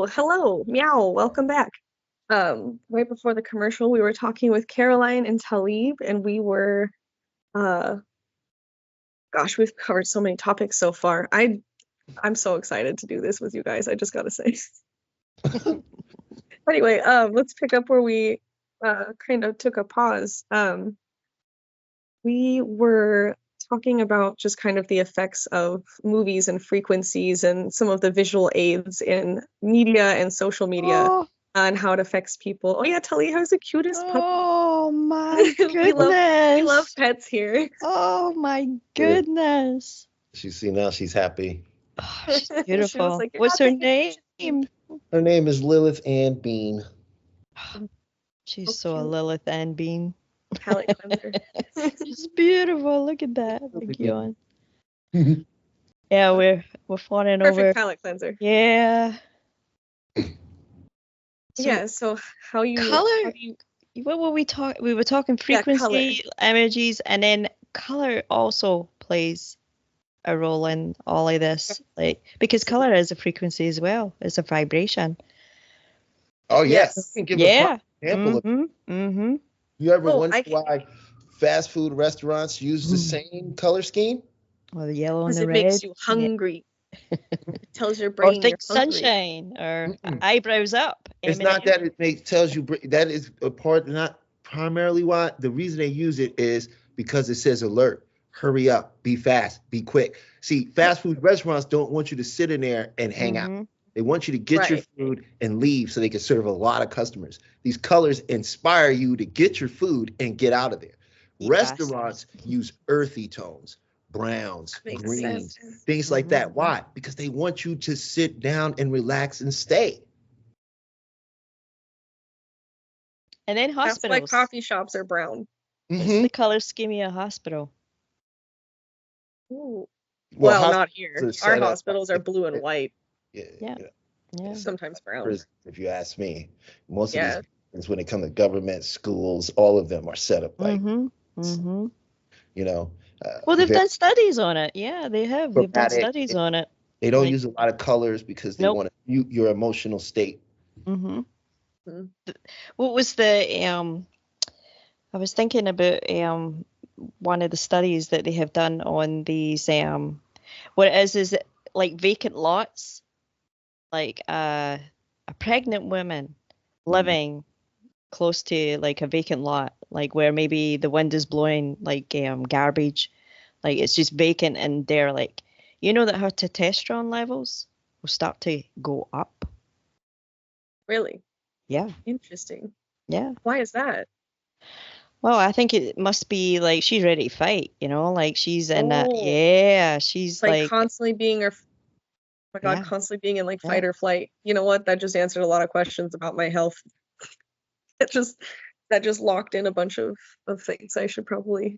Oh, hello, meow, welcome back. Right before the commercial, we were talking with Caroline and Talib, and we were, gosh, we've covered so many topics so far. I'm so excited to do this with you guys, I just gotta say. Anyway, let's pick up where we kind of took a pause. We were talking about just kind of the effects of movies and frequencies and some of the visual aids in media and social media and how it affects people. Oh yeah, Tully has the cutest puppy. Oh my goodness. we love pets here. Oh my goodness. Now she's happy. Oh, she's beautiful. She was like, what's her name? Her name is Lilith Ann Bean. She's so a Lilith Ann Bean. Palette cleanser. She's beautiful. Look at that. Big yawn. Yeah, we're fawning over. Perfect palette cleanser. Yeah. Yeah. So how you color? What were we talking? We were talking frequency, energies, and then color also plays a role in all of this, like because color is a frequency as well. It's a vibration. Oh yes. Yeah. Example You ever wonder why fast food restaurants use the same color scheme? Well, the yellow and the red. Because it makes you hungry. It tells your brain. Or think sunshine, or eyebrows up. It's not that it tells you. That is a part, not primarily why. The reason they use it is because it says alert, hurry up, be fast, be quick. See, fast food restaurants don't want you to sit in there and hang out. They want you to get your food and leave so they can serve a lot of customers. These colors inspire you to get your food and get out of there. Yes. Restaurants use earthy tones, browns, greens, things like that. Why? Because they want you to sit down and relax and stay. And then hospitals. That's why coffee shops are brown. It's the color scheme of a hospital. Ooh. Well, not here. Our hospitals are blue and white. Yeah. Sometimes brown. If you ask me, most of these things, when it comes to government, schools, all of them are set up like, you know. Well, they've done studies on it. Yeah, they have. They've done studies on it. They don't use a lot of colors because they want to mute your emotional state. What was the? I was thinking about one of the studies that they have done on these. What it is like vacant lots. Like a pregnant woman living close to like a vacant lot, like where maybe the wind is blowing like garbage, like it's just vacant, and they're like, you know, that her testosterone levels will start to go up. Really? Yeah. Interesting. Yeah. Why is that? Well, I think it must be like she's ready to fight, you know, like she's in that. Yeah, she's like constantly being her. Oh my God, constantly being in like fight or flight. You know what? That just answered a lot of questions about my health. That just locked in a bunch of things I should probably,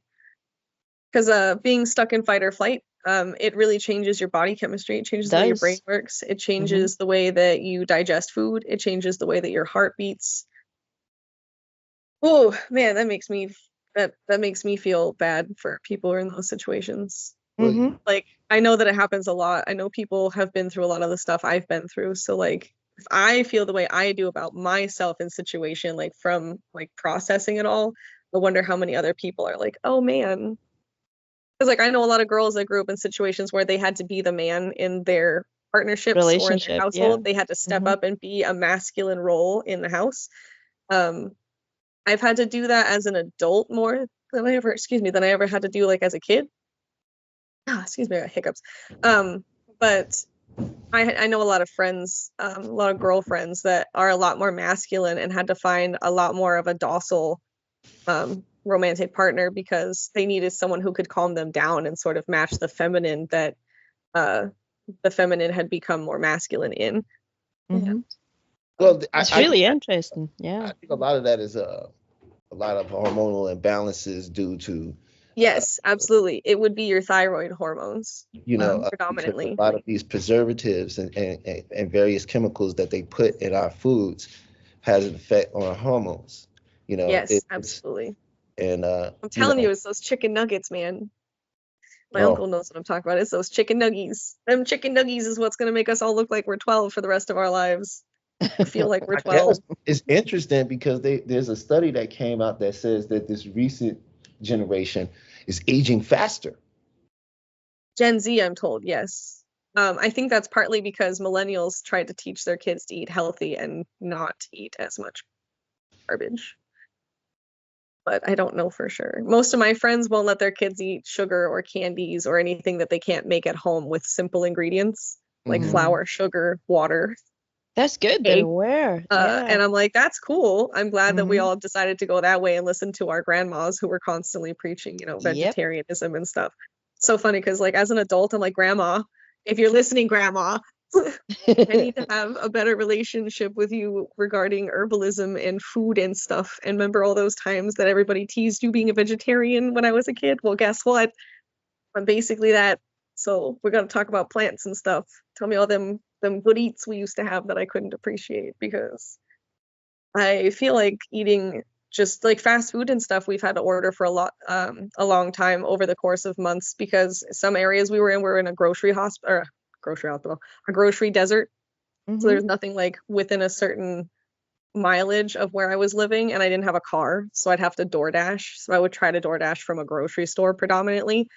because being stuck in fight or flight, it really changes your body chemistry. It changes the way your brain works. It changes the way that you digest food. It changes the way that your heart beats. Oh man, that makes me feel bad for people who are in those situations. Like, I know that it happens a lot. I know people have been through a lot of the stuff I've been through. So like, if I feel the way I do about myself in situation, like from like processing it all, I wonder how many other people are like, oh man. Because like, I know a lot of girls that grew up in situations where they had to be the man in their partnerships or in their household. They had to step up and be a masculine role in the house. I've had to do that as an adult more than I ever had to do like as a kid. Excuse me, I got hiccups. But I know a lot of friends, a lot of girlfriends that are a lot more masculine and had to find a lot more of a docile romantic partner because they needed someone who could calm them down and sort of match the feminine that the feminine had become more masculine in. Well, it's really interesting. Yeah, I think a lot of that is a lot of hormonal imbalances due to. Yes, absolutely. It would be your thyroid hormones, you know, predominantly. A lot of these preservatives and various chemicals that they put in our foods has an effect on our hormones. You know. Yes, absolutely. And I'm telling you, it's those chicken nuggets, man. My uncle knows what I'm talking about. It's those chicken nuggies. Them chicken nuggies is what's going to make us all look like we're 12 for the rest of our lives. I feel like we're I 12. guess it's interesting because there's a study that came out that says that this recent generation is aging faster. Gen Z, I'm told, yes. I think that's partly because millennials tried to teach their kids to eat healthy and not eat as much garbage. But I don't know for sure. Most of my friends won't let their kids eat sugar or candies or anything that they can't make at home with simple ingredients like flour, sugar, water. That's good. They're aware. And I'm like, that's cool. I'm glad that we all decided to go that way and listen to our grandmas who were constantly preaching, vegetarianism and stuff. So funny because like as an adult, I'm like, Grandma, if you're listening, Grandma, I need to have a better relationship with you regarding herbalism and food and stuff. And remember all those times that everybody teased you being a vegetarian when I was a kid? Well, guess what? I'm basically that. So we're gonna talk about plants and stuff. Tell me all them good eats we used to have that I couldn't appreciate, because I feel like eating just like fast food and stuff we've had to order for a long time over the course of months, because some areas we were in a grocery desert. So there's nothing like within a certain mileage of where I was living, and I didn't have a car, so I'd have to DoorDash. So I would try to DoorDash from a grocery store predominantly.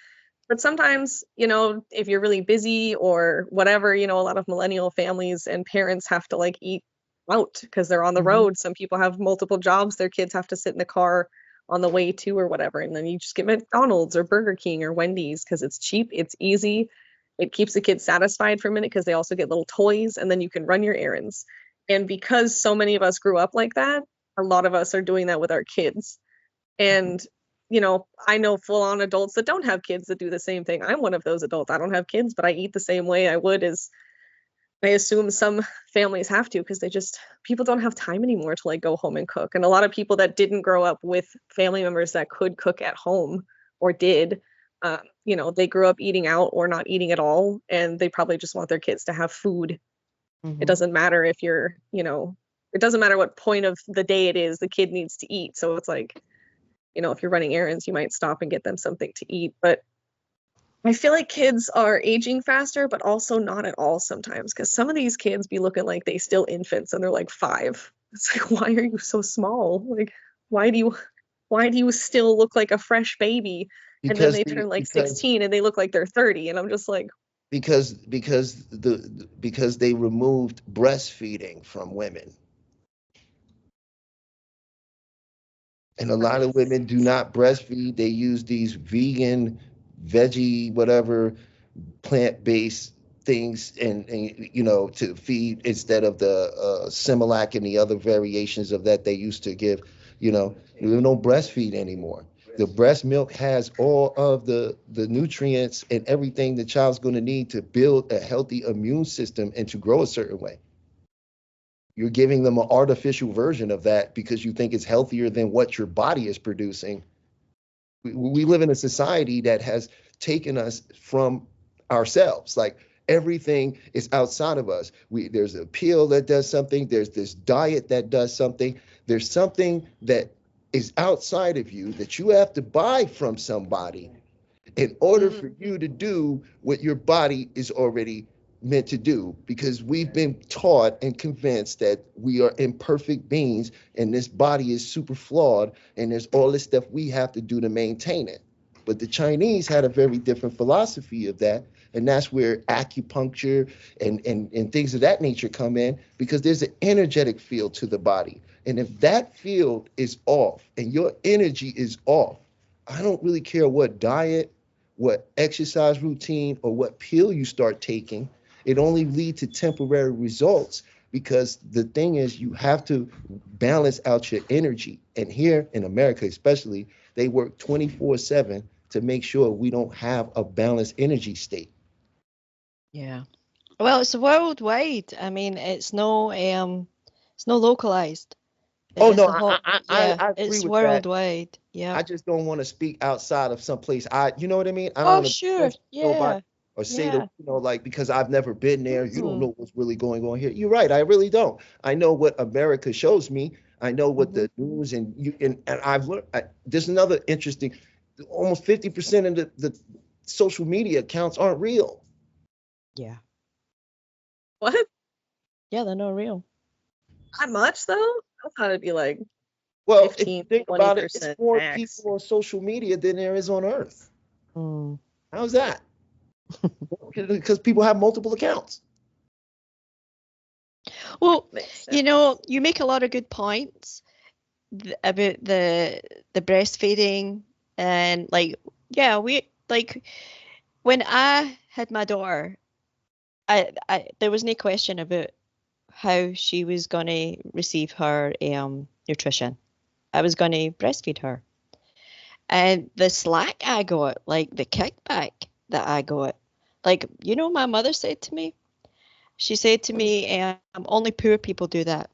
But sometimes, if you're really busy or whatever, a lot of millennial families and parents have to like eat out because they're on the road. Some people have multiple jobs. Their kids have to sit in the car on the way to or whatever. And then you just get McDonald's or Burger King or Wendy's because it's cheap, it's easy. It keeps the kids satisfied for a minute because they also get little toys, and then you can run your errands. And because so many of us grew up like that, a lot of us are doing that with our kids. And I know full-on adults that don't have kids that do the same thing. I'm one of those adults. I don't have kids, but I eat the same way I would as I assume some families have to, because people don't have time anymore to like go home and cook. And a lot of people that didn't grow up with family members that could cook at home or did, they grew up eating out or not eating at all. And they probably just want their kids to have food. It doesn't matter if you're, it doesn't matter what point of the day it is, the kid needs to eat. So it's like, if you're running errands, you might stop and get them something to eat. But I feel like kids are aging faster, but also not at all sometimes, because some of these kids be looking like they still infants and they're like 5. It's like, why are you so small? Like, why do you still look like a fresh baby? And then they turn like 16 and they look like they're 30. And I'm just like, because they removed breastfeeding from women. And a lot of women do not breastfeed. They use these vegan, veggie, whatever, plant-based things and to feed instead of the Similac and the other variations of that they used to give. We don't breastfeed anymore. The breast milk has all of the nutrients and everything the child's going to need to build a healthy immune system and to grow a certain way. You're giving them an artificial version of that because you think it's healthier than what your body is producing. We live in a society that has taken us from ourselves. Like everything is outside of us. There's a pill that does something. There's this diet that does something. There's something that is outside of you that you have to buy from somebody in order for you to do what your body is already meant to do, because we've been taught and convinced that we are imperfect beings and this body is super flawed and there's all this stuff we have to do to maintain it. But the Chinese had a very different philosophy of that, and that's where acupuncture and things of that nature come in, because there's an energetic field to the body. And if that field is off and your energy is off, I don't really care what diet, what exercise routine, or what pill you start taking. It only leads to temporary results, because the thing is you have to balance out your energy. And here in America especially, they work 24/7 to make sure we don't have a balanced energy state. Yeah. Well, it's worldwide. I mean, it's no localized. I agree it's with worldwide. That. Yeah. I just don't want to speak outside of some place. You know what I mean? I don't Oh, want to sure. Yeah. or say because I've never been there. You don't know what's really going on here. You're right. I really don't. I know what America shows me. I know what the news and I've learned. There's another interesting. Almost 50% of the social media accounts aren't real. Yeah. What? Yeah, they're not real. That much though? I thought it'd be like Well, 15, if you think about it, 20% it's more max. people on social media than there is on Earth. How's that? Because people have multiple accounts. Well, you know, you make a lot of good points about the breastfeeding, and like, yeah, we like when I had my daughter, I there was no question about how she was going to receive her nutrition. I was going to breastfeed her. And the slack I got, like the kickback that I got, like, you know, my mother said to me, she said to me, only poor people do that.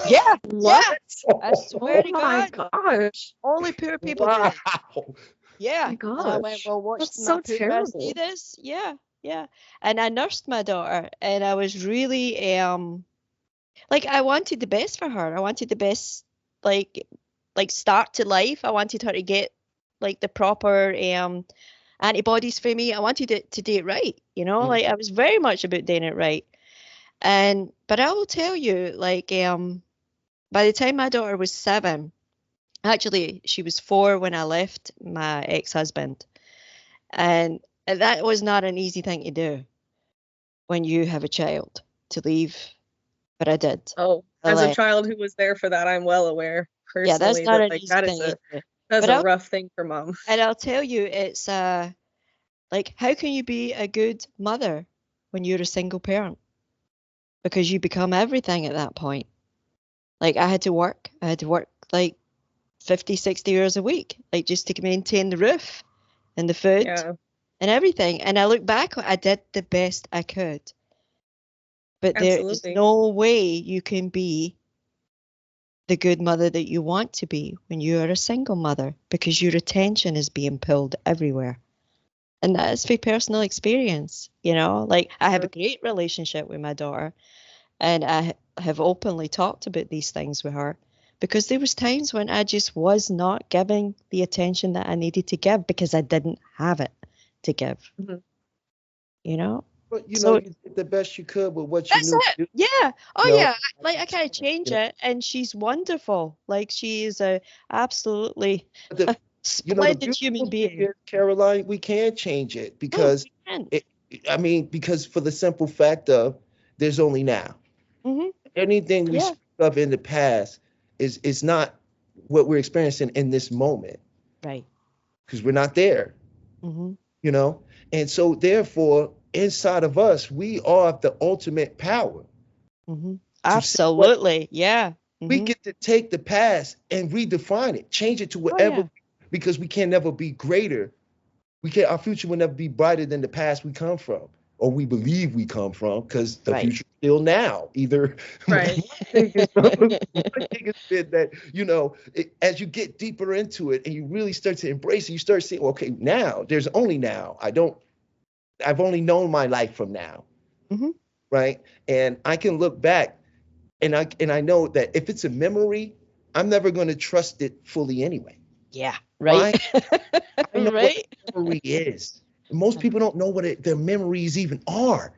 Yeah. What? Yeah. I swear to my God. gosh. Only poor people do that. Yeah. Oh my gosh. And I went, well, watch That's my so poor terrible. do this. Yeah. Yeah. And I nursed my daughter, and I was really, like, I wanted the best for her. I wanted the best, like start to life. I wanted her to get like the proper antibodies for me. I wanted it to do it right, you know. Like, I was very much about doing it right. But I will tell you, like, by the time my daughter was 7, actually she was 4 when I left my ex-husband, and that was not an easy thing to do when you have a child, to leave. But I did. Oh, as a child who was there for that, I'm well aware personally. Yeah, that's not an like, easy that thing. is that's a rough thing for mom. And I'll tell you, it's like, how can you be a good mother when you're a single parent? Because you become everything at that point. Like, I had to work like 50, 60 hours a week, like, just to maintain the roof and the food and everything. And I look back, I did the best I could. But there is no way you can be the good mother that you want to be when you are a single mother, because your attention is being pulled everywhere. And that is through personal experience, you know. Like, I have a great relationship with my daughter, and I have openly talked about these things with her, because there was times when I just was not giving the attention that I needed to give because I didn't have it to give. You know? But you know, you did the best you could with what you knew. That's it. Yeah. Oh, yeah. Like, I can't change it, and she's wonderful. Like, she is a absolutely splendid human being. Caroline, we can change it, because because for the simple fact of, there's only now. Anything we speak of in the past is not what we're experiencing in this moment. Right. Because we're not there. You know? And so therefore, inside of us, we are the ultimate power. Absolutely. Yeah. We get to take the past and redefine it, change it to whatever, because we can never be greater. Our future will never be brighter than the past we come from, or we believe we come from, because the future is still now. Either my thing has been that, you know, as you get deeper into it and you really start to embrace it, you start seeing, okay, now there's only now. I've only known my life from now, right? And I can look back, and I know that if it's a memory, I'm never going to trust it fully anyway. Yeah, right. I know what memory is. Most people don't know what their memories even are.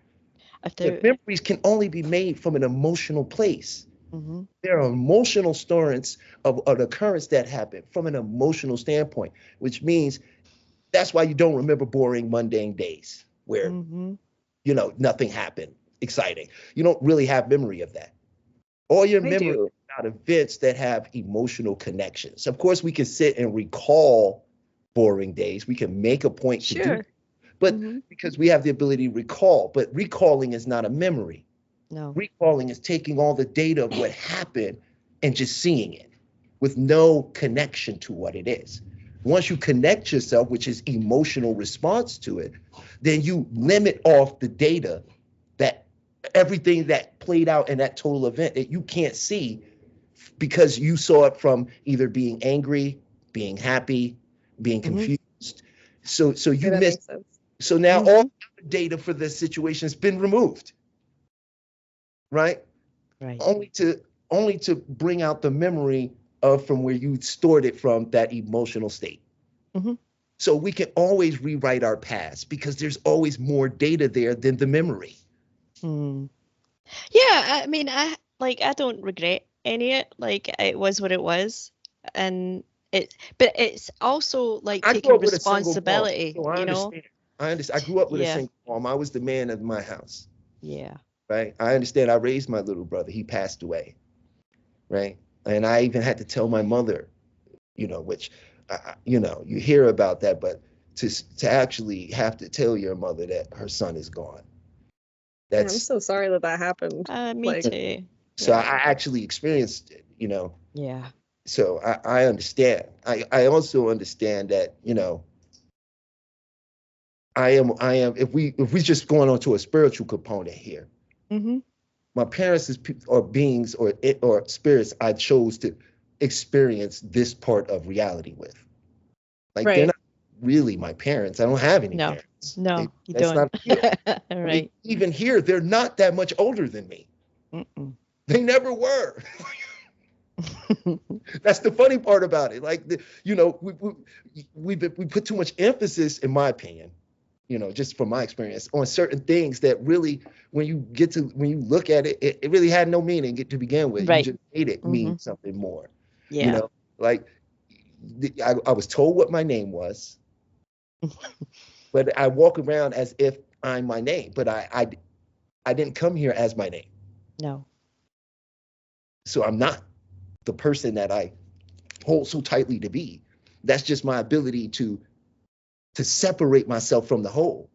Their memories can only be made from an emotional place. There are emotional stories of an occurrence that happened from an emotional standpoint, which means that's why you don't remember boring, mundane days where, you know, nothing happened exciting. You don't really have memory of that. All your memory is about events that have emotional connections. Of course, we can sit and recall boring days. We can make a point to do, but because we have the ability to recall, but recalling is not a memory. No. Recalling is taking all the data of what happened and just seeing it with no connection to what it is. Once you connect yourself, which is emotional response to it, then you limit off the data, that everything that played out in that total event that you can't see, because you saw it from either being angry, being happy, being confused. So you missed. So now all the data for the situation has been removed, right? Right. Only to bring out the memory of from where you stored it from, that emotional state. So we can always rewrite our past, because there's always more data there than the memory. Yeah, I mean, I don't regret any of it. Like, it was what it was, and but it's also like I grew taking up with a single mom, responsibility, so I you know? understand. I understand. I grew up with a Yeah, single mom. I was the man of my house, yeah. right? I understand. I raised my little brother. He passed away, right? And I even had to tell my mother, which, you hear about that, but to actually have to tell your mother that her son is gone, Yeah, I'm that's so sorry that that happened. Me Like, too. so I Yeah, actually experienced it. yeah. So I understand. I also understand that, I am if we just going on to a spiritual component here. Mm-hmm. My parents are beings or spirits I chose to experience this part of reality with. Like, they're right. not really my parents. I don't have any No, parents. no, you That's don't. not here. I mean, Right. even here, they're not that much older than me. Mm-mm. They never were. That's the funny part about it. Like, we put too much emphasis, in my opinion, just from my experience, on certain things that really, when you look at it, it really had no meaning to begin with. You Right. just made it mean Mm-hmm. something more. Yeah. Like, I was told what my name was, but I walk around as if I'm my name, but I didn't come here as my name. No. So I'm not the person that I hold so tightly to be. That's just my ability to separate myself from the whole.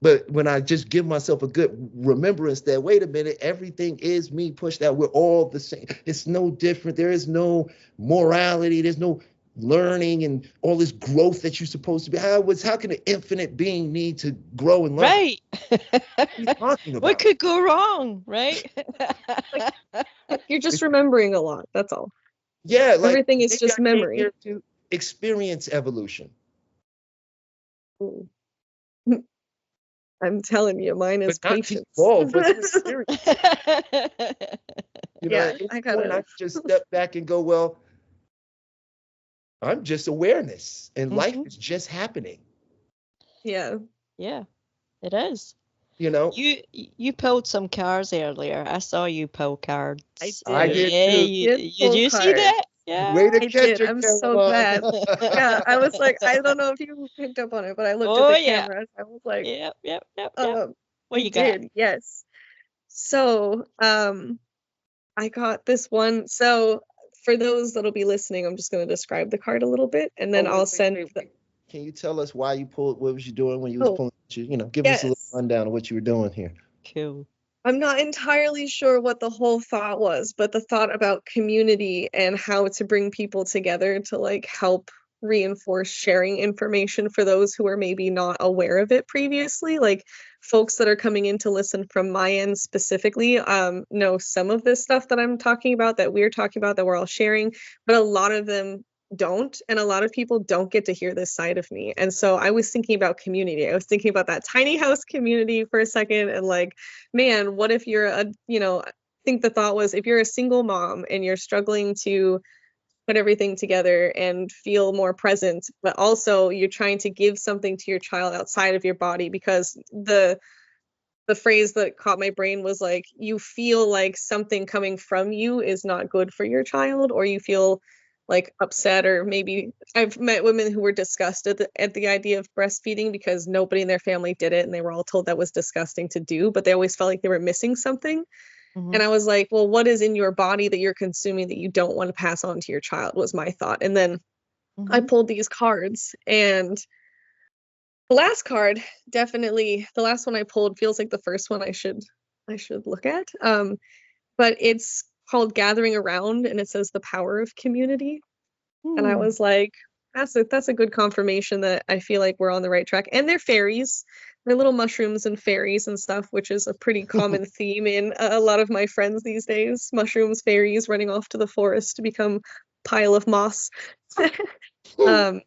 But when I just give myself a good remembrance that, wait a minute, everything is me pushed out. We're all the same. It's no different. There is no morality. There's no learning and all this growth that you're supposed to be. How can an infinite being need to grow and learn? Right. What are you talking about? What could go wrong, right? You're just remembering a lot. That's all. Yeah, like, Everything is maybe just I came memory. here to experience evolution. Ooh. I'm telling you, mine is But not to patience. evolve, but to experience. Yeah, At any I point, gotta. I just step back and go, well, I'm just awareness, and life is just happening. Yeah. Yeah, it is. You know, You pulled some cards earlier. I saw you pull cards. I did Yeah, too. did Pull you see cards. that? Yeah. Way to I catch did. it, I'm so Caroline. glad. Yeah, I was like, I don't know if you picked up on it, but I looked at Oh the yeah. cameras. I was like, Yep. What I you got? did, yes. So, I got this one. So, for those that'll be listening, I'm just going to describe the card a little bit, and then I'll send. Wait. Can you tell us why you pulled? What was you doing when you was Oh, pulling? Give us a little yes. rundown of what you were doing here. Cool. I'm not entirely sure what the whole thought was, but the thought about community and how to bring people together to like help reinforce sharing information for those who are maybe not aware of it previously. Like folks that are coming in to listen from my end specifically, know some of this stuff that I'm talking about, that we're talking about, that we're all sharing, but a lot of them don't, and a lot of people don't get to hear this side of me. And so I was thinking about community. I was thinking about that tiny house community for a second, and like, man, what if you're I think the thought was, if you're a single mom and you're struggling to put everything together and feel more present, but also you're trying to give something to your child outside of your body, because the phrase that caught my brain was like, you feel like something coming from you is not good for your child, or you feel like upset, or maybe I've met women who were disgusted at the idea of breastfeeding because nobody in their family did it and they were all told that was disgusting to do, but they always felt like they were missing something. And I was like, well, what is in your body that you're consuming that you don't want to pass on to your child, was my thought. And then I pulled these cards, and the last card, definitely the last one I pulled, feels like the first one I should look at. But it's called Gathering Around, and it says the power of community. And I was like, that's a good confirmation that I feel like we're on the right track. And they're fairies. They're little mushrooms and fairies and stuff, which is a pretty common theme in a lot of my friends these days. Mushrooms, fairies running off to the forest to become pile of moss. And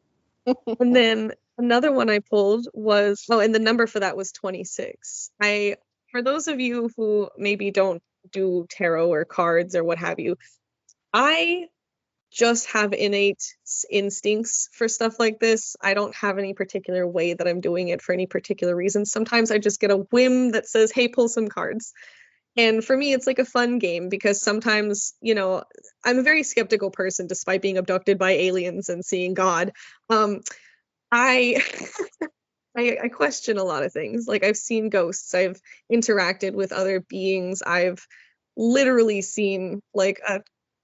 then another one I pulled was, and the number for that was 26. For those of you who maybe don't do tarot or cards or what have you, I just have innate instincts for stuff like this. I don't have any particular way that I'm doing it for any particular reason. Sometimes I just get a whim that says, hey, pull some cards. And for me, it's like a fun game because sometimes, you know, I'm a very skeptical person despite being abducted by aliens and seeing God. I I question a lot of things. Like I've seen ghosts, I've interacted with other beings, I've literally seen like an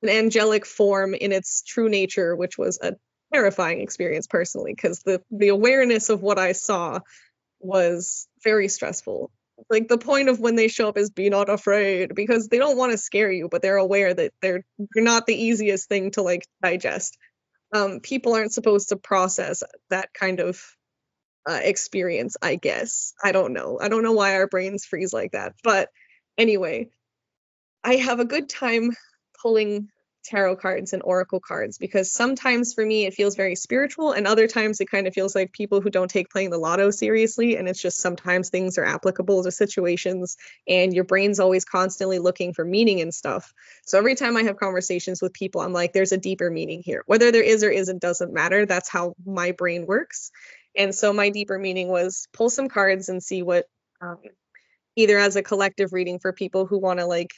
angelic form in its true nature, which was a terrifying experience personally, because the awareness of what I saw was very stressful. Like the point of when they show up is be not afraid, because they don't want to scare you, but they're aware that they're not the easiest thing to like digest. People aren't supposed to process that kind of experience, I guess. I don't know why our brains freeze like that, but anyway, I have a good time pulling tarot cards and oracle cards because sometimes for me it feels very spiritual, and other times it kind of feels like people who don't take playing the lotto seriously, and it's just sometimes things are applicable to situations and your brain's always constantly looking for meaning in stuff. So every time I have conversations with people, I'm like, there's a deeper meaning here. Whether there is or isn't doesn't matter. That's how my brain works. And so my deeper meaning was pull some cards and see what either as a collective reading for people who want to like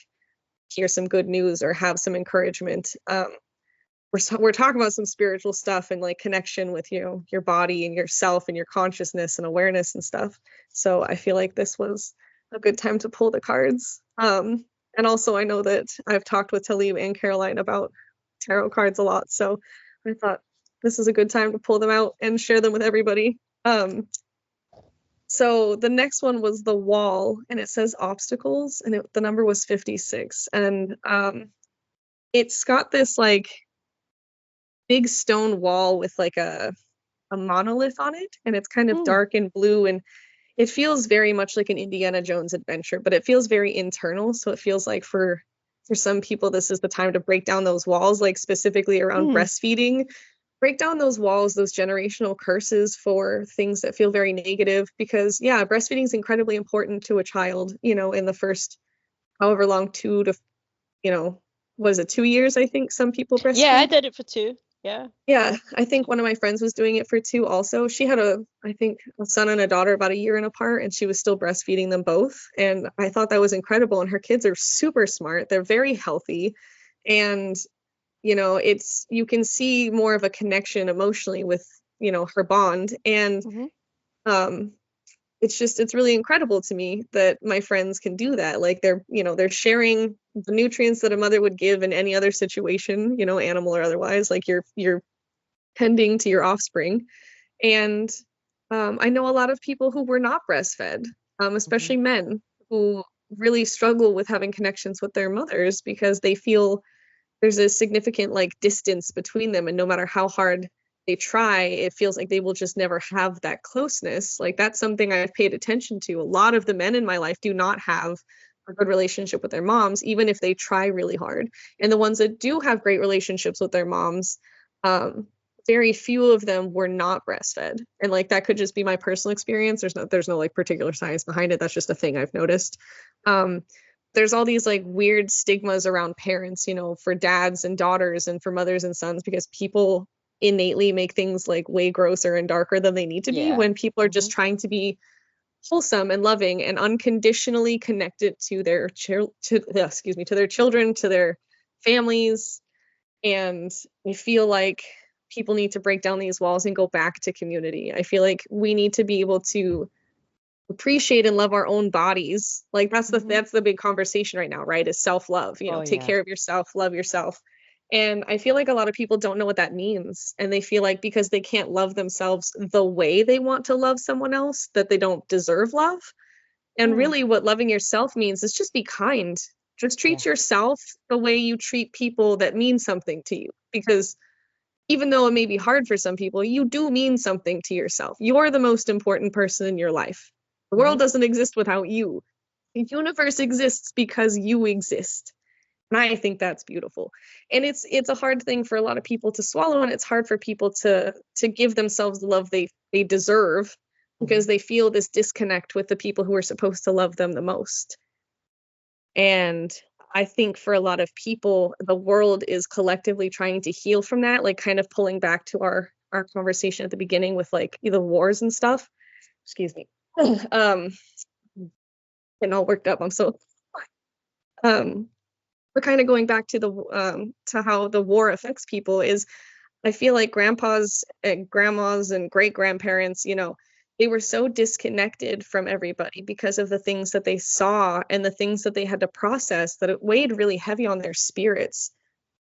hear some good news or have some encouragement. We're talking about some spiritual stuff and like connection with your body and yourself and your consciousness and awareness and stuff. So I feel like this was a good time to pull the cards. And also I know that I've talked with Talib and Caroline about tarot cards a lot, so I thought this is a good time to pull them out and share them with everybody. So the next one was the wall, and it says obstacles, and the number was 56. And it's got this like big stone wall with like a monolith on it, and it's kind of dark and blue, and it feels very much like an Indiana Jones adventure, but it feels very internal. So it feels like for some people, this is the time to break down those walls, like specifically around breastfeeding. Break down those walls, those generational curses for things that feel very negative, because yeah, breastfeeding is incredibly important to a child, you know, in the first however long, 2 to, you know, was it 2 years? I think some people breastfeed. Yeah, I did it for 2. Yeah, I think one of my friends was doing it for 2 also. She had a son and a daughter about a year apart, and she was still breastfeeding them both, and I thought that was incredible. And her kids are super smart, they're very healthy, and you know, you can see more of a connection emotionally with, you know, her bond. And it's really incredible to me that my friends can do that. Like they're sharing the nutrients that a mother would give in any other situation, you know, animal or otherwise, like you're tending to your offspring. And I know a lot of people who were not breastfed, especially men who really struggle with having connections with their mothers because they feel there's a significant like distance between them, and no matter how hard they try, it feels like they will just never have that closeness. Like that's something I've paid attention to. A lot of the men in my life do not have a good relationship with their moms, even if they try really hard. And the ones that do have great relationships with their moms, very few of them were not breastfed. And like that could just be my personal experience. There's no like particular science behind it. That's just a thing I've noticed. There's all these like weird stigmas around parents, you know, for dads and daughters and for mothers and sons, because people innately make things like way grosser and darker than they need to be when people are just trying to be wholesome and loving and unconditionally connected to their children, to their families. And I feel like people need to break down these walls and go back to community. I feel like we need to be able to appreciate and love our own bodies. Like that's the big conversation right now, right? Is self-love, you know, take care of yourself, love yourself. And I feel like a lot of people don't know what that means. And they feel like because they can't love themselves the way they want to love someone else, that they don't deserve love. And really what loving yourself means is just be kind. Just treat yourself the way you treat people that mean something to you. Because even though it may be hard for some people, you do mean something to yourself. You're the most important person in your life. The world doesn't exist without you. The universe exists because you exist. And I think that's beautiful. And it's a hard thing for a lot of people to swallow, and it's hard for people to give themselves the love they deserve, because they feel this disconnect with the people who are supposed to love them the most. And I think for a lot of people, the world is collectively trying to heal from that, like kind of pulling back to our conversation at the beginning with like the wars and stuff. Excuse me. Getting all worked up. I'm so we're kind of going back to the to how the war affects people is I feel like grandpas and grandmas and great grandparents, you know, they were so disconnected from everybody because of the things that they saw and the things that they had to process that it weighed really heavy on their spirits.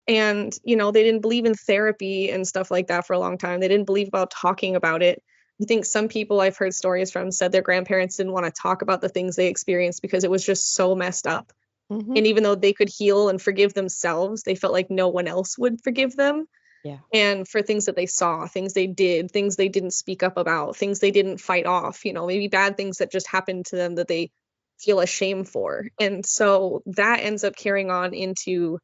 And, you know, they didn't believe in therapy and stuff like that for a long time. They didn't believe about talking about it. I think some people I've heard stories from said their grandparents didn't want to talk about the things they experienced because it was just so messed up. Mm-hmm. And even though they could heal and forgive themselves, they felt like no one else would forgive them. Yeah. And for things that they saw, things they did, things they didn't speak up about, things they didn't fight off, you know, maybe bad things that just happened to them that they feel ashamed for. And so that ends up carrying on into,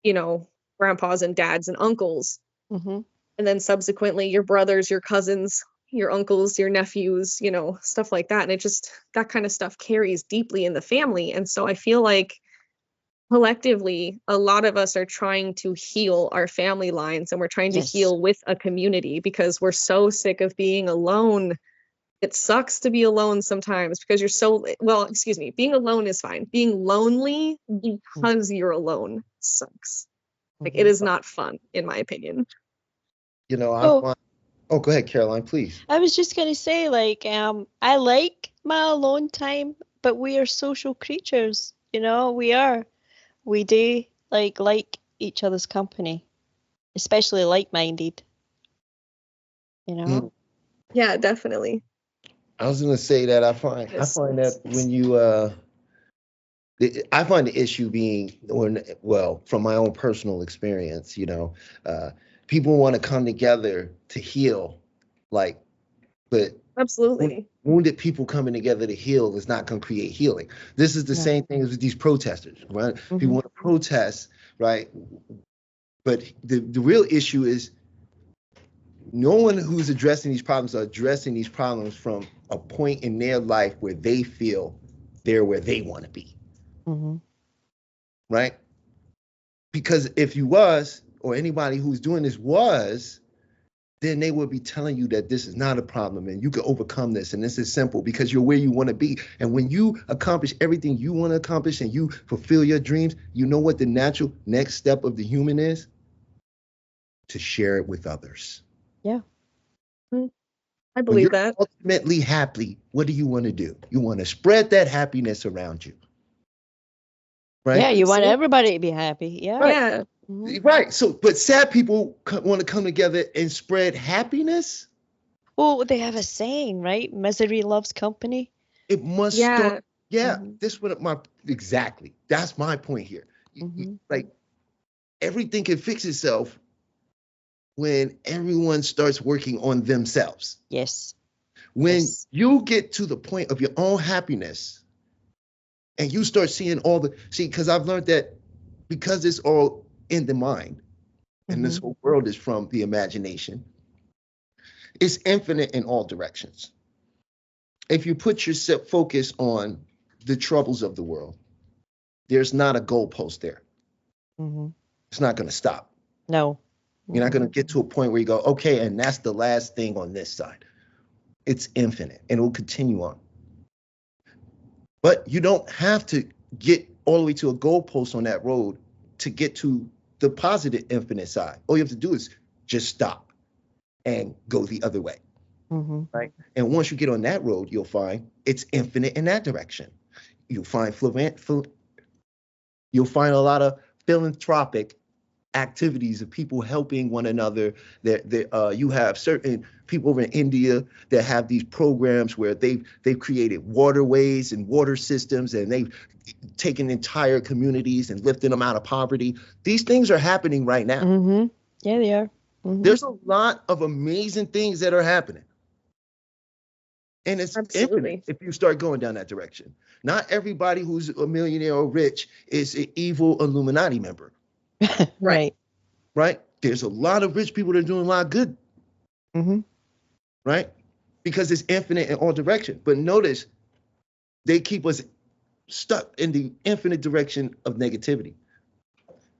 you know, grandpas and dads and uncles. Mm-hmm. And then subsequently your brothers, your cousins, your uncles, your nephews, you know, stuff like that. And it just, that kind of stuff carries deeply in the family. And so I feel like collectively, a lot of us are trying to heal our family lines and we're trying to heal with a community because we're so sick of being alone. It sucks to be alone sometimes because you're so, well, excuse me, being alone is fine. Being lonely because you're alone sucks. Like it is not fun, in my opinion. You know, oh, go ahead, Caroline, please. I was just going to say, like, I like my alone time, but we are social creatures, you know, we do like each other's company, especially like-minded, you know? Yeah, definitely. I was going to say that I find that when you, I find the issue being, well, from my own personal experience, you know, people want to come together to heal, like, but absolutely wounded people coming together to heal is not going to create healing. This is the same thing as with these protesters, right? Mm-hmm. People want to protest, right? But the real issue is no one who's addressing these problems are addressing these problems from a point in their life where they feel they're where they want to be. Mm-hmm. Right? Because if you was, or anybody who's doing this was, then they would be telling you that this is not a problem and you can overcome this and this is simple because you're where you want to be. And when you accomplish everything you want to accomplish and you fulfill your dreams, you know what the natural next step of the human is? To share it with others. Yeah. I believe that. Ultimately happy, what do you want to do? You want to spread that happiness around you. Right? Yeah, you want everybody to be happy. Yeah. Right. Yeah. Mm-hmm. Right. So, but sad people want to come together and spread happiness. Well, they have a saying, right? Misery loves company. It must start. Yeah. Mm-hmm. This what exactly. That's my point here. Mm-hmm. Like everything can fix itself when everyone starts working on themselves. Yes. When you get to the point of your own happiness and you start seeing because I've learned that because it's all in the mind and this whole world is from the imagination, it's infinite in all directions. If you put your focus on the troubles of the world, there's not a goalpost there. Mm-hmm. It's not going to stop. No. You're not going to get to a point where you go, okay, and that's the last thing on this side. It's infinite and it will continue on. But you don't have to get all the way to a goalpost on that road to get to the positive infinite side. All you have to do is just stop and go the other way. Mm-hmm. Right? And once you get on that road, you'll find it's infinite in that direction. You'll find a lot of philanthropic activities of people helping one another. You have certain people over in India that have these programs where they've created waterways and water systems, and they've taken entire communities and lifted them out of poverty. These things are happening right now. Mm-hmm. Yeah, they are. Mm-hmm. There's a lot of amazing things that are happening. And it's infinite if you start going down that direction. Not everybody who's a millionaire or rich is an evil Illuminati member. Right. Right? There's a lot of rich people that are doing a lot of good. Mm-hmm. Right? Because it's infinite in all directions. But notice, they keep us stuck in the infinite direction of negativity.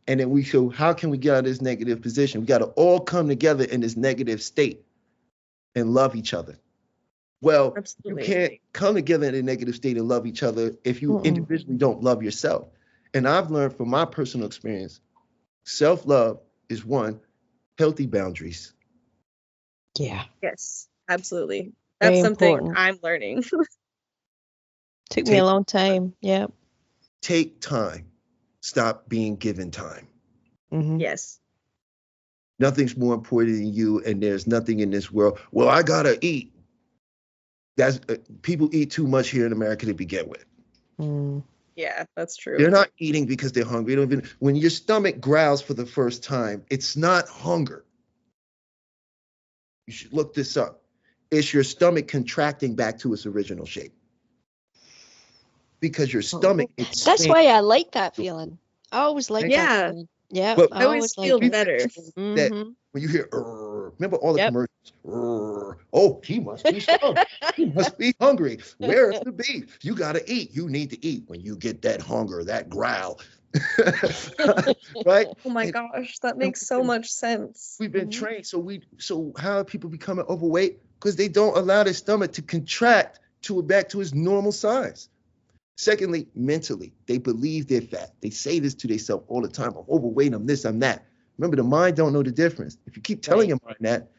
And then we show, how can we get out of this negative position? We got to all come together in this negative state and love each other. Well, absolutely. You can't come together in a negative state and love each other if you individually don't love yourself. And I've learned from my personal experience, self-love is one, healthy boundaries. Yeah. Yes, absolutely. That's very something important. I'm learning. Took me a long time. Yeah. Take time. Stop being given time. Mm-hmm. Yes. Nothing's more important than you, and there's nothing in this world. Well, I gotta eat. That's people eat too much here in America to begin with. Mm. Yeah, that's true. They're not eating because they're hungry. When your stomach growls for the first time, it's not hunger. You should look this up. It's your stomach contracting back to its original shape. Because your stomach expands. That's why I like that feeling. I always like that feeling. Yeah, well, I always feel better. That when you hear, remember all the commercials? Oh, he must be strong. He must be hungry. Where's the beef? You got to eat. You need to eat when you get that hunger, that growl. Right? Oh my gosh, that makes so much sense. We've been trained. So how are people becoming overweight? Because they don't allow their stomach to contract back to its normal size. Secondly, mentally, they believe they're fat. They say this to themselves all the time. I'm overweight, I'm this, I'm that. Remember, the mind don't know the difference. If you keep telling your mind that,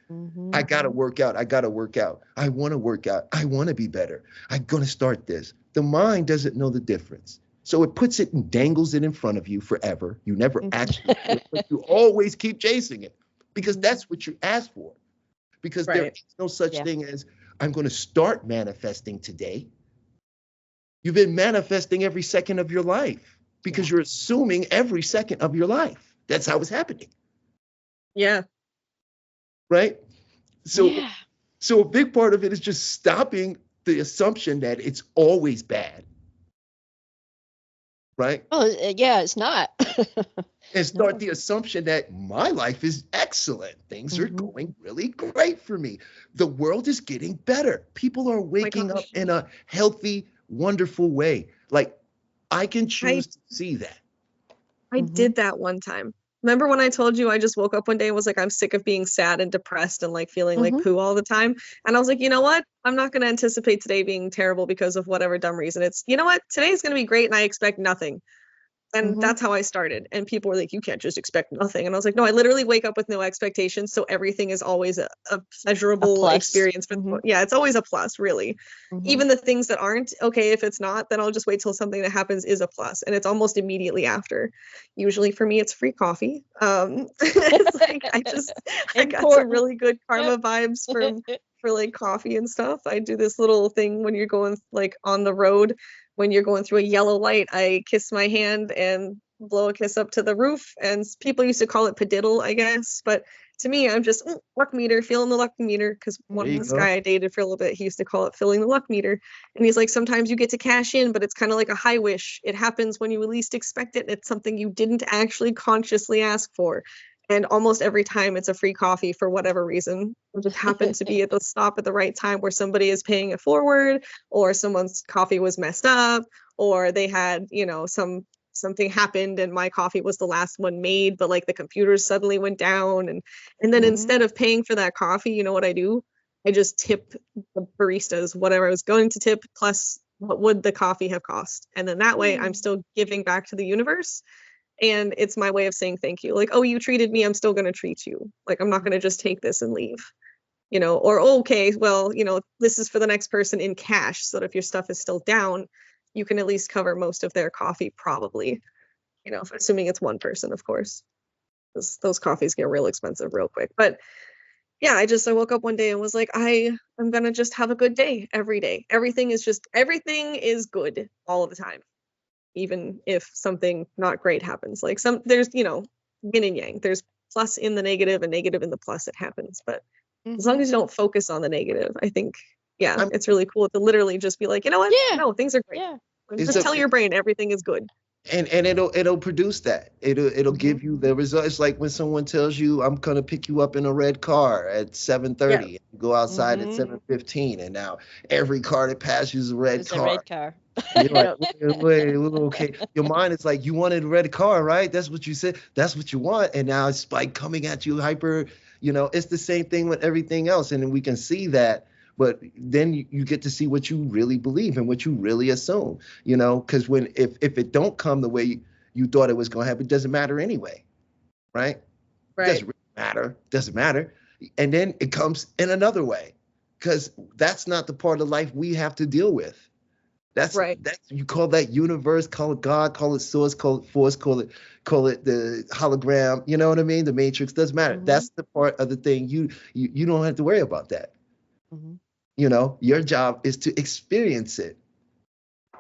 I got to work out, I got to work out. I want to work out. I want to be better. I'm going to start this. The mind doesn't know the difference. So it puts it and dangles it in front of you forever. You never actually do it, but you always keep chasing it because that's what you asked for. Because there is no such thing as, I'm going to start manifesting today. You've been manifesting every second of your life because you're assuming every second of your life. That's how it's happening. Yeah. Right? So a big part of it is just stopping the assumption that it's always bad. Right? Oh, yeah, it's not. And start the assumption that my life is excellent. Things are going really great for me. The world is getting better. People are waking up in a healthy, wonderful way. Like, I can choose to see that. I did that one time. Remember when I told you I just woke up one day and was like, I'm sick of being sad and depressed and like feeling like poo all the time. And I was like, you know what? I'm not going to anticipate today being terrible because of whatever dumb reason. It's, you know what? Today's going to be great and I expect nothing. And that's how I started. And people were like, you can't just expect nothing. And I was like, no, I literally wake up with no expectations. So everything is always a pleasurable experience. Yeah, it's always a plus, really. Even the things that aren't, okay, if it's not, then I'll just wait till something that happens is a plus. And it's almost immediately after. Usually for me, it's free coffee. It's like, I got some really good karma vibes for like coffee and stuff. I do this little thing when you're going like on the road. When you're going through a yellow light, I kiss my hand and blow a kiss up to the roof. And people used to call it padiddle, I guess. But to me, I'm just luck meter, feeling the luck meter. Because this guy I dated for a little bit, he used to call it filling the luck meter. And he's like, sometimes you get to cash in, but it's kind of like a high wish. It happens when you least expect it. It's something you didn't actually consciously ask for. And almost every time it's a free coffee for whatever reason. It just happened to be at the stop at the right time where somebody is paying it forward, or someone's coffee was messed up, or they had, something happened and my coffee was the last one made, but like the computers suddenly went down. And then instead of paying for that coffee, you know what I do? I just tip the baristas whatever I was going to tip, plus what would the coffee have cost. And then that way I'm still giving back to the universe. And it's my way of saying thank you. Like, oh, you treated me, I'm still going to treat you. Like, I'm not going to just take this and leave, or, okay, well, this is for the next person in cash. So that if your stuff is still down, you can at least cover most of their coffee, probably, assuming it's one person, of course, because those coffees get real expensive real quick. But yeah, I woke up one day and was like, I'm going to just have a good day every day. Everything is good all the time. Even if something not great happens, like there's, yin and yang, there's plus in the negative and negative in the plus, it happens. But as long as you don't focus on the negative, I think, it's really cool to literally just be like, you know what? Yeah. No, things are great. Yeah. Just tell your brain everything is good. And it'll produce that. It'll give you the result. It's like when someone tells you, I'm gonna pick you up in a red car at 7:30 and you go outside at 7:15, and now every car that passes is a red car. You're like, wait, okay. Your mind is like, you wanted a red car, right? That's what you said. That's what you want. And now it's like coming at you hyper, it's the same thing with everything else. And we can see that. But then you get to see what you really believe and what you really assume, because if it don't come the way you thought it was going to happen, it doesn't matter anyway, right? Right. It doesn't really matter. Doesn't matter. And then it comes in another way, because that's not the part of life we have to deal with. That's right. You call that universe, call it God, call it source, call it force, call it the hologram. You know what I mean? The matrix, doesn't matter. Mm-hmm. That's the part of the thing you don't have to worry about that. Mm-hmm. Your job is to experience it,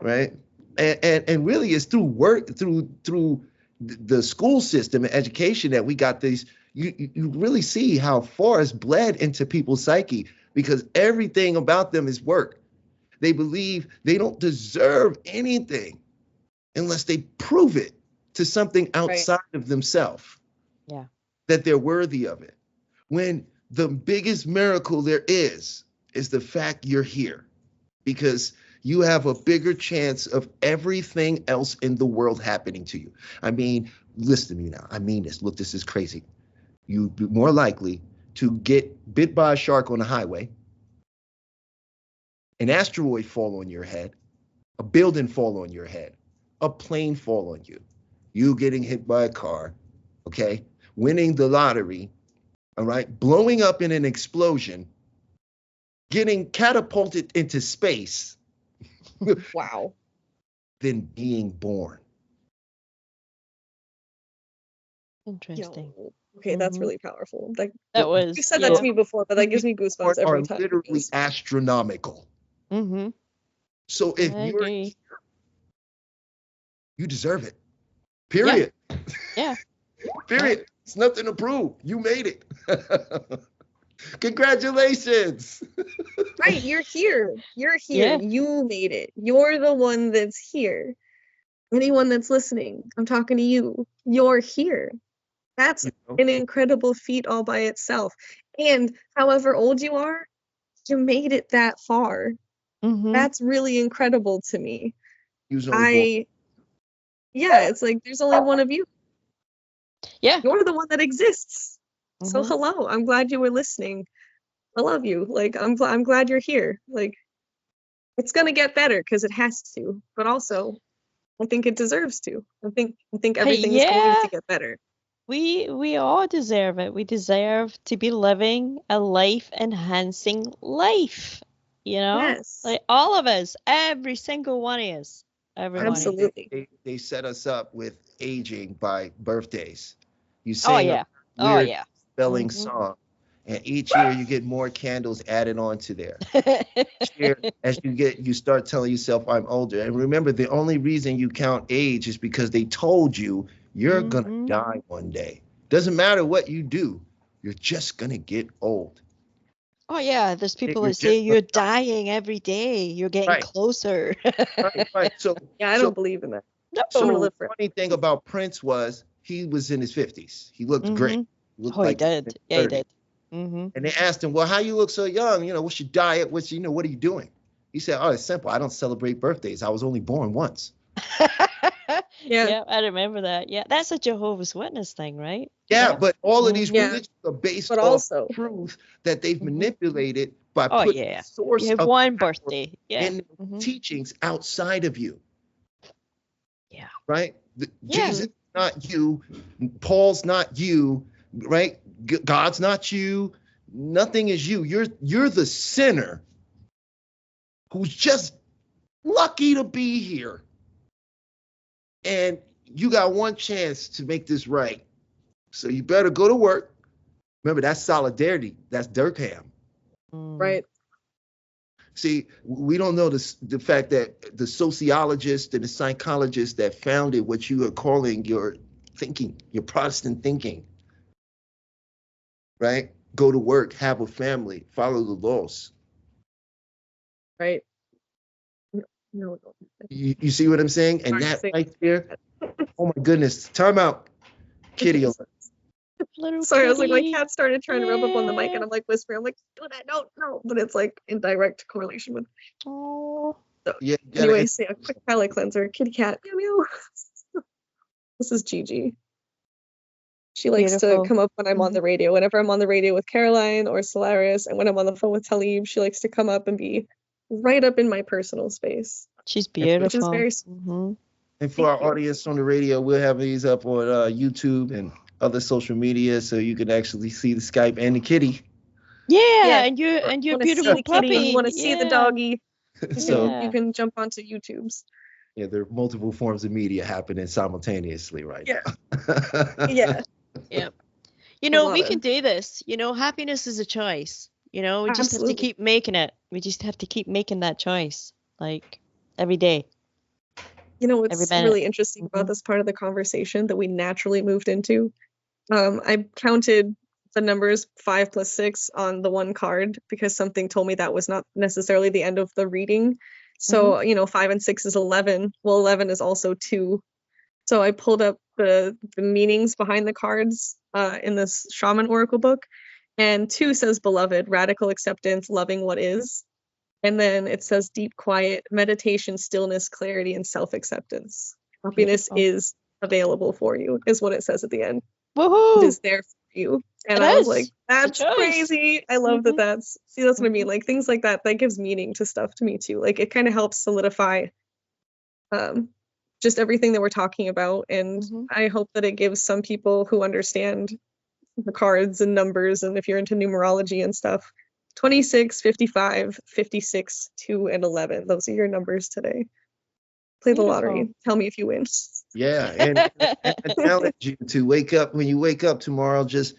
right? And really, it's through work, through the school system and education that we got these. You really see how far it's bled into people's psyche, because everything about them is work. They believe they don't deserve anything unless they prove it to something outside of themselves. Yeah. That they're worthy of it. When the biggest miracle there is the fact you're here, because you have a bigger chance of everything else in the world happening to you. I mean, listen to me now. I mean this. Look, this is crazy. You'd be more likely to get bit by a shark on the highway, an asteroid fall on your head, a building fall on your head, a plane fall on you, you getting hit by a car, okay, winning the lottery, all right, blowing up in an explosion, getting catapulted into space. Wow. Than being born. Interesting. Yo. Okay, that's really powerful. That was. You said that to me before, but that gives me goosebumps every time. Literally astronomical. Mm-hmm. So if you're here, you deserve it. Period. Yeah. Period. It's nothing to prove. You made it. Congratulations. Right, you're here. You're here. Yeah. You made it. You're the one that's here. Anyone that's listening, I'm talking to you. You're here. That's an incredible feat all by itself. And however old you are, you made it that far. Mm-hmm. That's really incredible to me. It's like there's only one of you. Yeah. You're the one that exists. Mm-hmm. So hello, I'm glad you were listening. I love you. Like, I'm glad you're here. Like, it's gonna get better because it has to, but also I think it deserves to. I think everything is going to get better. We all deserve it. We deserve to be living a life-enhancing life. Yes. Like all of us, every single one of us. Absolutely. They set us up with aging by birthdays. You sing a weird spelling song, and each year you get more candles added onto there. Each year, as you start telling yourself, I'm older. And remember, the only reason you count age is because they told you you're gonna die one day. Doesn't matter what you do, you're just gonna get old. Oh yeah, there's people that say you're dying every day. You're getting closer. Right. So I don't believe in that. No. So the funny thing about Prince was he was in his 50s. He looked great. He did. Yeah, he did. Mm-hmm. And they asked him, well, how you look so young? What's your diet? What are you doing? He said, oh, it's simple. I don't celebrate birthdays. I was only born once. Yeah, I remember that. Yeah, that's a Jehovah's Witness thing, right? Yeah, but all of these religions are based on truth that they've manipulated by putting the source you have of one birthday and teachings outside of you. Yeah. Right? Jesus not you. Paul's not you. Right? God's not you. Nothing is you. You're the sinner who's just lucky to be here. And you got one chance to make this right. So you better go to work. Remember, that's solidarity. That's Durkheim. Right. See, we don't know the fact that the sociologist and the psychologist that founded what you are calling your thinking, your Protestant thinking, right? Go to work, have a family, follow the laws. Right. No. You see what I'm saying? And that right there, oh my goodness. Time out, Kitty. Sorry, I was like, my cat started trying to rub up on the mic and I'm like whispering. I'm like, do that, no. But it's like in direct correlation with. Oh. So, Yeah. anyways, yeah, quick palate cleanser. Kitty cat. Meow meow. This is Gigi. She likes Beautiful. to come up when I'm on the radio. Whenever I'm on the radio with Caroline or Solaris, and when I'm on the phone with Talib, she likes to come up and be right up in my personal space. She's beautiful. Which is very And for our audience on the radio, we'll have these up on YouTube and other social media, so you can actually see the Skype and the kitty. Yeah, and your beautiful puppy. You want to see the doggy. So you can jump onto YouTube's. Yeah, there are multiple forms of media happening simultaneously right now. Yeah. Yeah. You know, we can do this. You know, happiness is a choice. You know, we just have to keep making it. We just have to keep making that choice, like every day. You know what's really interesting about this part of the conversation that we naturally moved into? I counted the numbers 5 + 6 on the one card because something told me that was not necessarily the end of the reading. So, 5 and 6 is 11. Well, 11 is also 2. So I pulled up the meanings behind the cards in this Shaman Oracle book. And 2 says beloved, radical acceptance, loving what is. And then it says deep quiet, meditation, stillness, clarity, and self-acceptance. Happiness is available for you, is what it says at the end. Woohoo! It is there for you. And I was like, that's crazy. I love that that's what I mean. Like things like that gives meaning to stuff to me too. Like it kind of helps solidify just everything that we're talking about. And I hope that it gives some people who understand the cards and numbers, and if you're into numerology and stuff, 26, 55, 56, 2, and 11. Those are your numbers today. Play the lottery. Tell me if you win. Yeah, and I challenge you to wake up. When you wake up tomorrow, just,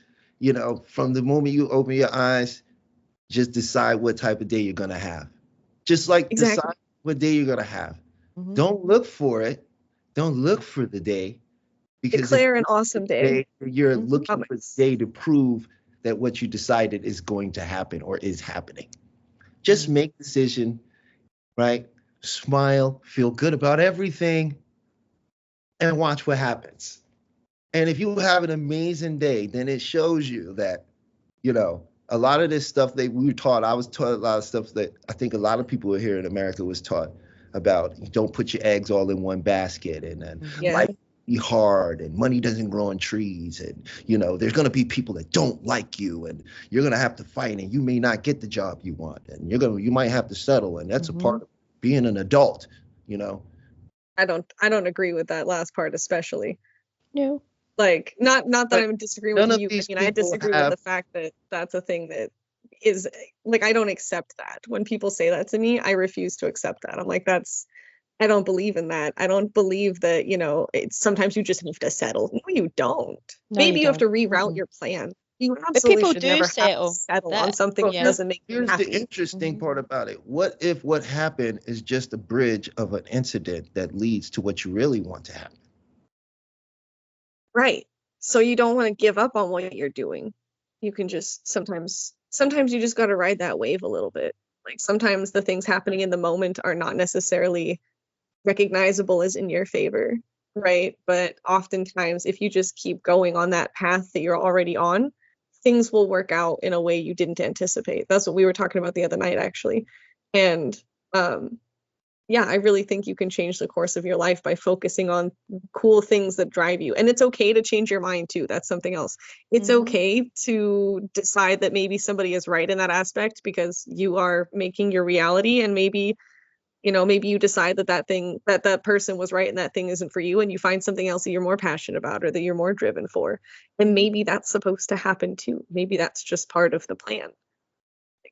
from the moment you open your eyes, just decide what type of day you're going to have. Just like decide what day you're going to have. Don't look for it. Don't look for the day. Because declare an awesome day. You're looking for the day to prove that what you decided is going to happen or is happening. Just make a decision, right? Smile, feel good about everything, and watch what happens. And if you have an amazing day, then it shows you that, a lot of this stuff that we were taught, I was taught a lot of stuff that I think a lot of people here in America was taught about. Don't put your eggs all in one basket, and life be hard, and money doesn't grow on trees, and there's going to be people that don't like you, and you're going to have to fight, and you may not get the job you want, and you might have to settle, and that's a part of being an adult. I don't agree with that last part, especially. No. Like not that I'm disagreeing with you. I mean, I disagree with the fact that that's a thing that is like, I don't accept that. When people say that to me, I refuse to accept that. I'm like, I don't believe in that. I don't believe that, sometimes you just have to settle. No, you don't. No, maybe you have to reroute your plan. You absolutely should never have to settle on something that doesn't make you happy. Here's the interesting part about it. What if what happened is just a bridge of an incident that leads to what you really want to happen? Right. So you don't want to give up on what you're doing. You can just sometimes you just got to ride that wave a little bit. Like sometimes the things happening in the moment are not necessarily recognizable as in your favor, right? But oftentimes if you just keep going on that path that you're already on, things will work out in a way you didn't anticipate. That's what we were talking about the other night, actually. And I really think you can change the course of your life by focusing on cool things that drive you. And it's okay to change your mind too. That's something else. It's okay to decide that maybe somebody is right in that aspect because you are making your reality, and maybe you decide that person was right and that thing isn't for you, and you find something else that you're more passionate about or that you're more driven for. And maybe that's supposed to happen too. Maybe that's just part of the plan.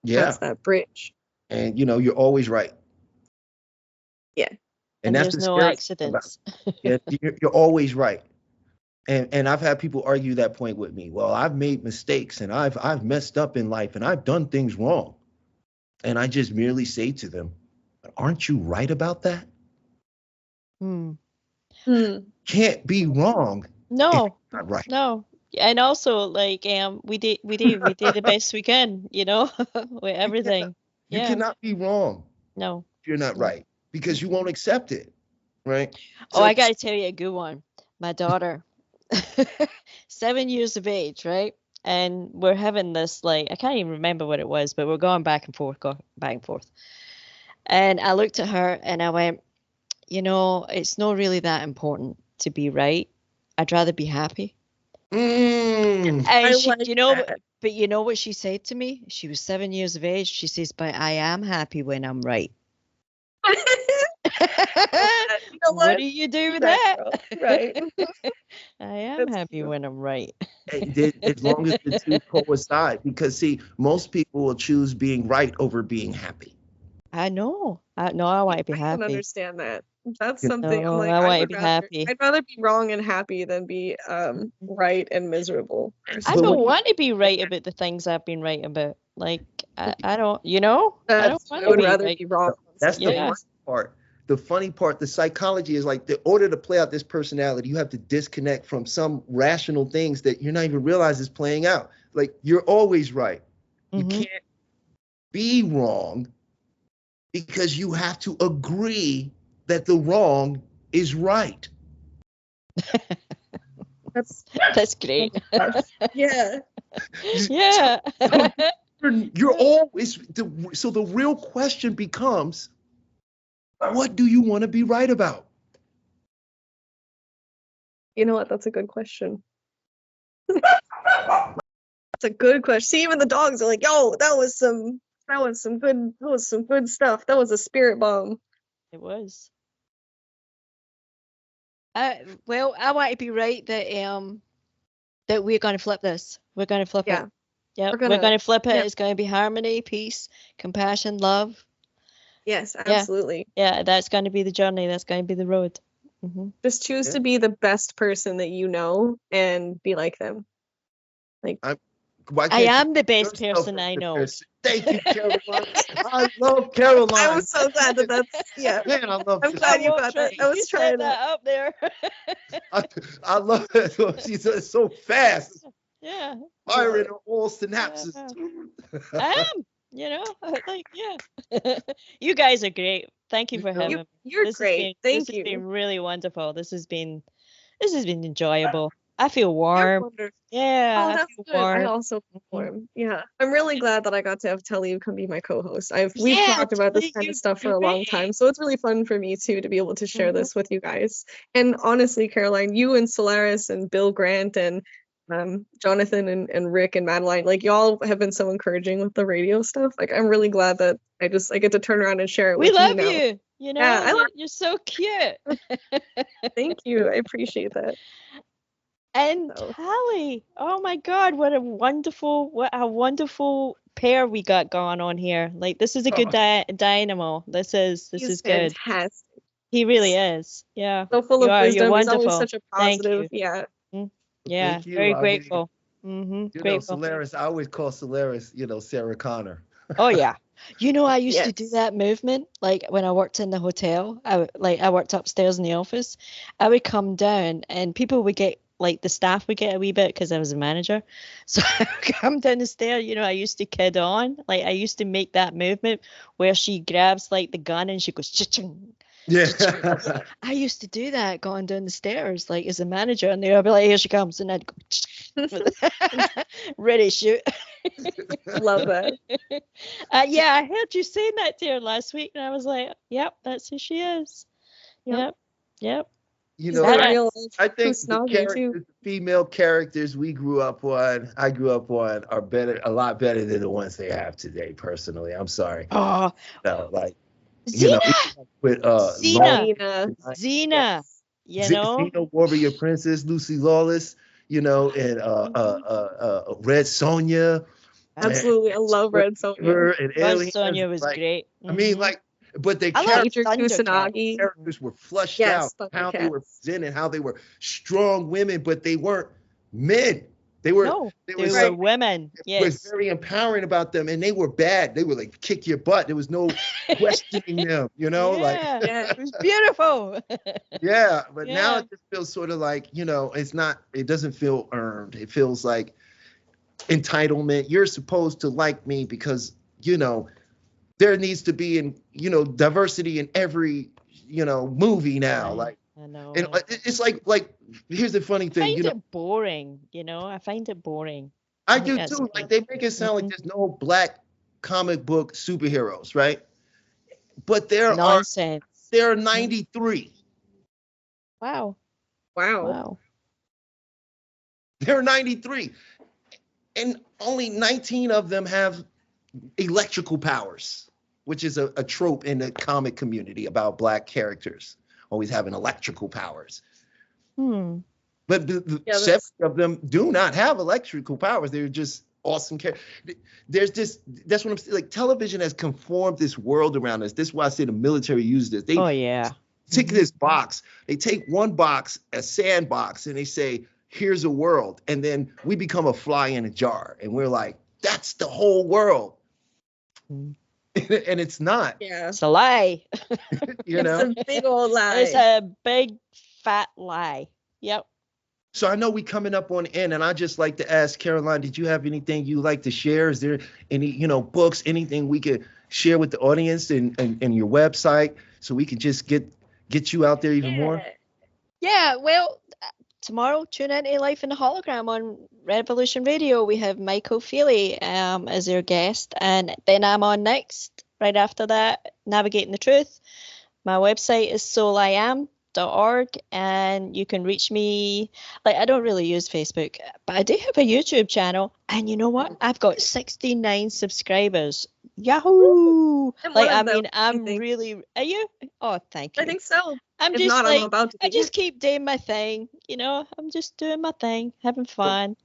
That's that bridge. And you're always right. Yeah. And that's there's no accidents. You're always right. And I've had people argue that point with me. Well, I've made mistakes and I've messed up in life and I've done things wrong. And I just merely say to them, aren't you right about that? Can't be wrong. No. Not right. No. And also, like, we did the best we can, with everything. You cannot be wrong. No. If you're not right, because you won't accept it, right? So, I got to tell you a good one. My daughter, 7 years of age, right? And we're having this, like, I can't even remember what it was, but we're going back and forth. And I looked at her and I went, you know, it's not really that important to be right. I'd rather be happy. And she, like you know, that. but you know what she said to me? She was 7 years of age. She says, but I am happy when I'm right. You know what do you do with that? Right. I am That's happy true. when I'm right. As long as the two coincide, because see, most people will choose being right over being happy. I know. I want to be I happy. can understand that. That's You something I'm know, like, I want to would be rather, happy. I'd rather be wrong and happy than be right and miserable. I don't want to be right about the things I've been right about. Like, I don't, you know, I don't want I would to be rather right. be wrong. That's the Yeah. funny part. The funny part, the psychology is like, in order to play out this personality, you have to disconnect from some rational things that you're not even realize is playing out. Like, you're always right. You can't be wrong because you have to agree that the wrong is right. That's great. Yeah. Yeah. You're always, so the real question becomes, what do you want to be right about? You know what? That's a good question. That's a good question. See, even the dogs are like, "Yo, that was some good stuff. That was a spirit bomb." It was. Well, I want to be right that we're going to flip this. We're going to flip Yeah. it. Yeah, We're we're going to flip it. yeah. It's going to be harmony, peace, compassion, love. Yes, absolutely. Yeah, that's going to be the journey. That's going to be the road. Just choose to be the best person that you know and be like them. Like, I am the best person I know. Thank you, Caroline. I love Caroline. I'm so glad that's Man, I love. I'm glad you got that. I was trying that up there. I love it. She's so fast. Yeah. Firing on all synapses. I am. You know, like, yeah. You guys are great. Thank you for having me. You're great. Thank you. This has been really wonderful. This has been enjoyable. I feel warm. Yeah. Oh, that's good. Warm. I also feel warm. Yeah. I'm really glad that I got to have Talib come be my co-host. We've talked about this kind of stuff for a long time. So it's really fun for me too to be able to share this with you guys. And honestly, Caroline, you and Solaris and Bill Grant and Jonathan and Rick and Madeline, like y'all have been so encouraging with the radio stuff. Like I'm really glad that I get to turn around and share it with you now. We love you. You know, yeah, you're so cute. Thank you. I appreciate that. And Tally, oh my God, what a wonderful pair we got going on here. Like this is a good dynamo. This is good. Fantastic. He really is. Yeah. So full of wisdom. You're wonderful. He's always such a positive. Yeah. Yeah. Very grateful. Grateful. Solaris. I always call Solaris, Sarah Connor. Oh yeah. You know, I used to do that movement. Like when I worked in the hotel, I worked upstairs in the office. I would come down and people would get, like the staff would get a wee bit because I was a manager. So I would come down the stairs, I used to kid on. Like I used to make that movement where she grabs like the gun and she goes cha-ching. Yeah. I used to do that going down the stairs, like as a manager, and they'd be like, here she comes, and I'd go ready, shoot. Love that. Yeah, I heard you saying that to her last week, and I was like, yep, that's who she is. Yep. I think the female characters I grew up on, are better, a lot better than the ones they have today. Personally, I'm sorry. Oh, Xena. With Xena. Xena, Warrior Princess, Lucy Lawless, and Red Sonja. Absolutely, I love Red Sonja. And Red Sonja was great. I mean, but they characters were flushed out, how they were presented, how they were strong women, but they weren't men. They were women. Yes. It was very empowering about them, and they were bad. They were like kick your butt. There was no questioning them, it was beautiful. Yeah, but now it just feels sort of like, it doesn't feel earned. It feels like entitlement. You're supposed to like me because, there needs to be diversity in every, movie now. Like, I know. And it's like here's the funny thing. I find it boring. I find it boring. I do too. Like they make it sound like there's no black comic book superheroes, right? but there Nonsense. are 93. Wow. There are 93. And only 19 of them have electrical powers, which is a trope in the comic community about Black characters always having electrical powers. But the 7 of them do not have electrical powers. They're just awesome characters. That's what I'm saying. Like, television has conformed this world around us. This is why I say the military uses this. They take this box. They take one box, a sandbox, and they say, here's a world. And then we become a fly in a jar. And we're like, that's the whole world. And it's not. Yeah. It's a lie. It's a big old lie. It's a big fat lie. Yep. So I know we coming up on end, and I just like to ask Caroline, did you have anything you like to share? Is there any, books, anything we could share with the audience and your website so we can just get you out there even more? Yeah, well, tomorrow, tune in to Life in the Hologram on Revolution Radio. We have Michael Feely as our guest, and then I'm on next, right after that, Navigating the Truth. My website is souliam.org, and you can reach me. Like, I don't really use Facebook, but I do have a YouTube channel, and you know what? I've got 69 subscribers. Yahoo! I'm really. Are you? Oh, thank you. I think so. I'm about to. I just keep doing my thing. I'm just doing my thing, having fun.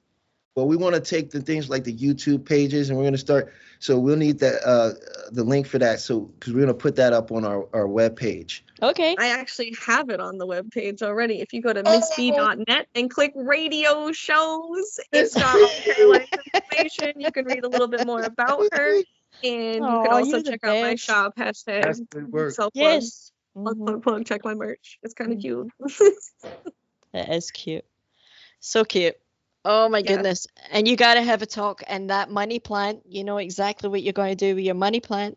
Well, we want to take the things like the YouTube pages, and we're going to start. So we'll need the link for that. So because we're going to put that up on our webpage. Okay. I actually have it on the webpage already. If you go to missb.net and click radio shows, it's got all Caroline's information. You can read a little bit more about her. And you can also check out my shop, hashtag self-plug. Yes. Plug, check my merch. It's kind of cute. It is cute. So cute. Oh my goodness. And you got to have a talk. And that money plant, you know exactly what you're going to do with your money plant.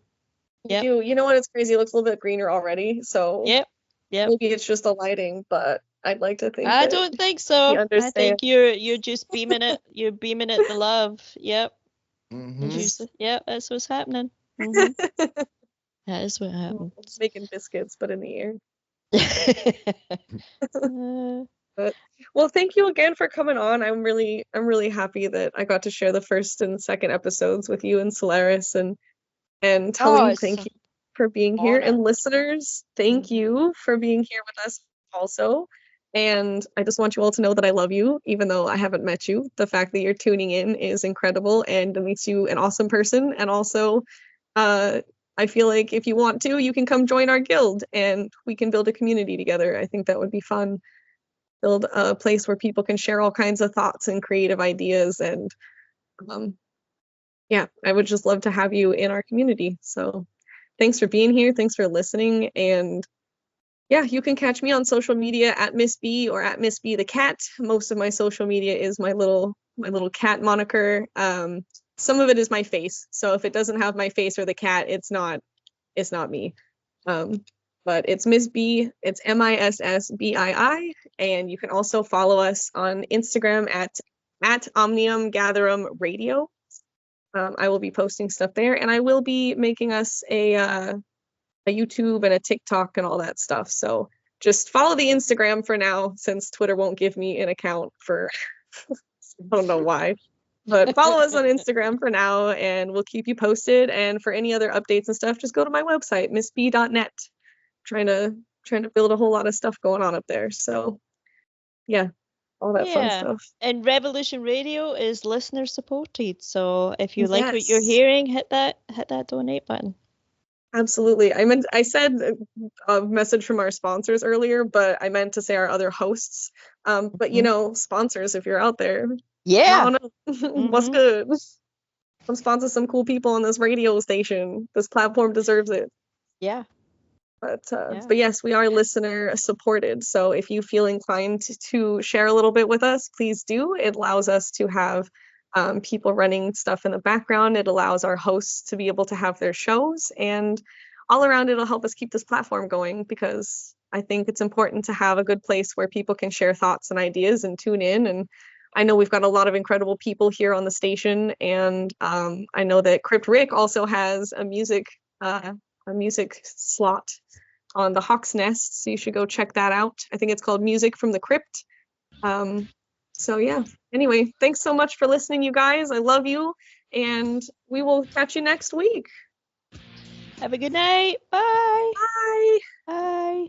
Yep. You know what? It's crazy. It looks a little bit greener already. So yep. Maybe it's just the lighting, but I'd like to think. I don't think so. I think you're just beaming it. You're beaming it the love. Yep. Mm-hmm. Yeah, that's what's happening. Mm-hmm. That is what happens. Making biscuits, but in the air. Well, thank you again for coming on. I'm really happy that I got to share the first and second episodes with you and Solaris and Talib. Thank you for being here, and listeners, thank you for being here with us also. And I just want you all to know that I love you, even though I haven't met you. The fact that you're tuning in is incredible, and it makes you an awesome person. And also, I feel like if you want to, you can come join our guild, and we can build a community together. I think that would be fun. Build a place where people can share all kinds of thoughts and creative ideas. And I would just love to have you in our community. So thanks for being here. Thanks for listening. And you can catch me on social media at Miss B or at Miss B the cat. Most of my social media is my little cat moniker. Some of it is my face. So if it doesn't have my face or the cat, it's not me. But it's Miss B. It's MISSBII. And you can also follow us on Instagram at Omnium-Gatherum Radio. I will be posting stuff there, and I will be making us a YouTube and a TikTok and all that stuff. So just follow the Instagram for now, since Twitter won't give me an account for I don't know why. But follow us on Instagram for now, and we'll keep you posted. And for any other updates and stuff, just go to my website, missb.net. Trying to build a whole lot of stuff going on up there. So all that fun stuff. And Revolution Radio is listener supported. So if you like what you're hearing, hit that donate button. Absolutely. I said a message from our sponsors earlier, but I meant to say our other hosts. But sponsors, if you're out there. Yeah. What's good? Come sponsor some cool people on this radio station. This platform deserves it. Yeah. But yes, we are listener supported. So if you feel inclined to share a little bit with us, please do. It allows us to have people running stuff in the background. It allows our hosts to be able to have their shows, and all around it'll help us keep this platform going, because I think it's important to have a good place where people can share thoughts and ideas and tune in. And I know we've got a lot of incredible people here on the station, and I know that Crypt Rick also has a music music slot on the Hawk's Nest, so you should go check that out. I think it's called Music from the Crypt. So yeah, anyway, thanks so much for listening, you guys. I love you, and we will catch you next week. Have a good night. Bye. Bye. Bye.